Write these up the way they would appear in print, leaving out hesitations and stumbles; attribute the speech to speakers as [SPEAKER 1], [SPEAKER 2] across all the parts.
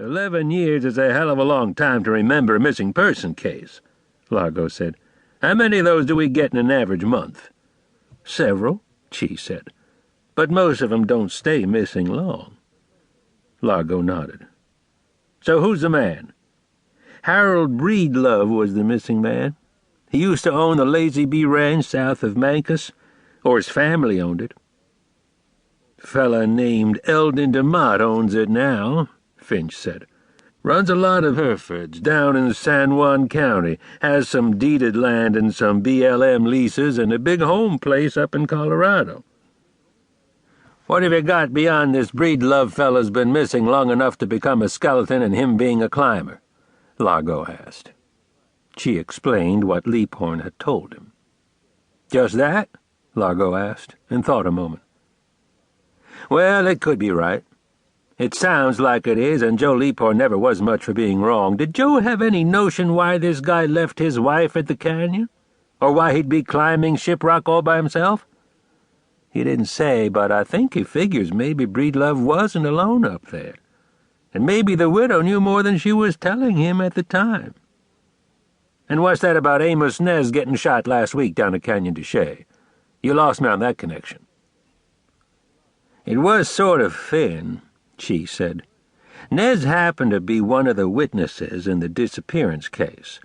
[SPEAKER 1] 11 years is a hell of a long time to remember a missing person case, Largo said. How many of those do we get in an average month? Several, Chee said, but most of them don't stay missing long. Largo nodded. So who's the man? Harold Breedlove was the missing man. He used to own the Lazy Bee Ranch south of Mancus, or his family owned it. Fella named Eldon DeMott owns it now, Finch said. Runs a lot of Herefords down in San Juan County, has some deeded land and some BLM leases and a big home place up in Colorado. What have you got beyond this Breedlove fella's been missing long enough to become a skeleton and him being a climber? Largo asked. Chee explained what Leaphorn had told him. Just that? Largo asked, and thought a moment. Well, it could be right. It sounds like it is, and Joe Leaphorn never was much for being wrong. Did Joe have any notion why this guy left his wife at the canyon? Or why he'd be climbing Shiprock all by himself? He didn't say, but I think he figures maybe Breedlove wasn't alone up there. And maybe the widow knew more than she was telling him at the time. And what's that about Amos Nez getting shot last week down at Canyon de Chelly? You lost me on that connection. It was sort of thin, Chee said. Nez happened to be one of the witnesses in the disappearance case.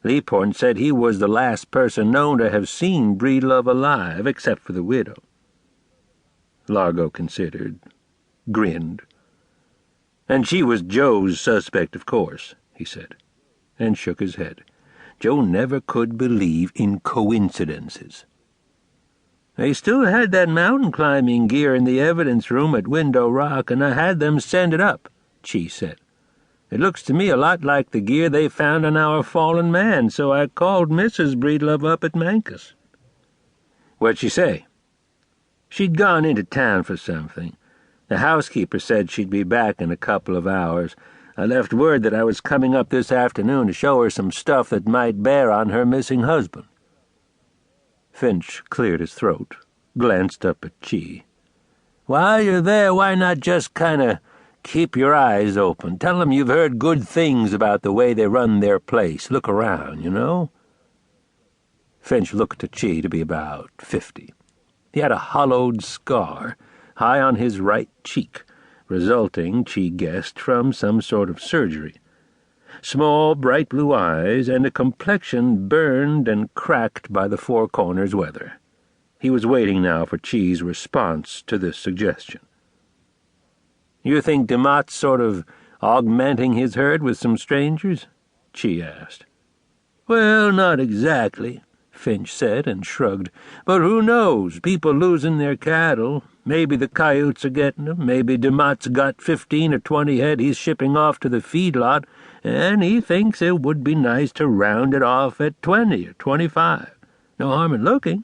[SPEAKER 1] Leaphorn said he was the last person known to have seen Breedlove alive, except for the widow. Largo considered, grinned. And she was Joe's suspect, of course, he said, and shook his head. Joe never could believe in coincidences. They still had that mountain climbing gear in the evidence room at Window Rock, and I had them send it up, Chee said. It looks to me a lot like the gear they found on our fallen man, so I called Mrs. Breedlove up at Mancus. What'd she say? She'd gone into town for something. The housekeeper said she'd be back in a couple of hours. I left word that I was coming up this afternoon to show her some stuff that might bear on her missing husband. Finch cleared his throat, glanced up at Chee. While you're there, why not just keep your eyes open? Tell them you've heard good things about the way they run their place. Look around, you know? Finch looked at Chee to be about 50. He had a hollowed scar high on his right cheek, resulting, Chee guessed, from some sort of surgery. Small, bright blue eyes, and a complexion burned and cracked by the Four Corners weather. He was waiting now for Chee's response to this suggestion. You think DeMott's sort of augmenting his herd with some strangers? Chee asked. Well, not exactly, Finch said and shrugged. But who knows? People losing their cattle. Maybe the coyotes are getting them. Maybe DeMott's got 15 or 20 head he's shipping off to the feedlot, and he thinks it would be nice to round it off at 20 or 25. No harm in looking.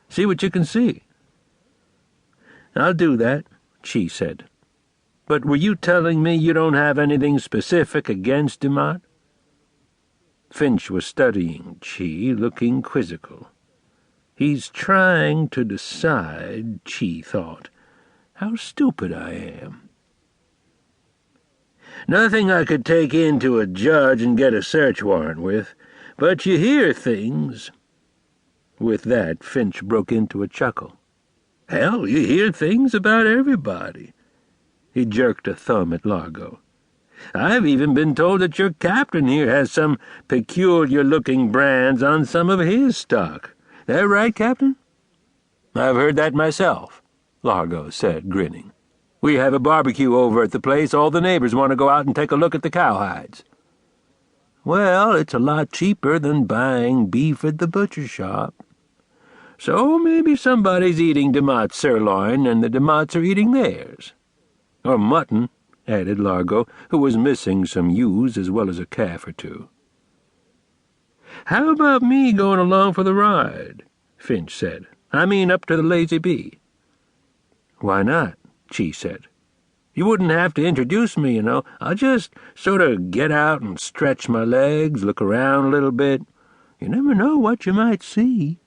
[SPEAKER 1] See what you can see. I'll do that, Chee said. But were you telling me you don't have anything specific against DeMott? Finch was studying Chee, looking quizzical. He's trying to decide, Chee thought, how stupid I am. Nothing I could take in to a judge and get a search warrant with, but you hear things. With that, Finch broke into a chuckle. Hell, you hear things about everybody. He jerked a thumb at Largo. I've even been told that your captain here has some peculiar-looking brands on some of his stock. That right, Captain? I've heard that myself, Largo said, grinning. We have a barbecue over at the place. All the neighbors want to go out and take a look at the cowhides. Well, it's a lot cheaper than buying beef at the butcher shop. So maybe somebody's eating DeMott's sirloin and the DeMotts are eating theirs. Or mutton, added Largo, who was missing some ewes as well as a calf or two. How about me going along for the ride? Finch said. I mean up to the Lazy Bee. Why not? Chee said. You wouldn't have to introduce me, you know. I'll just sort of get out and stretch my legs, look around a little bit. You never know what you might see.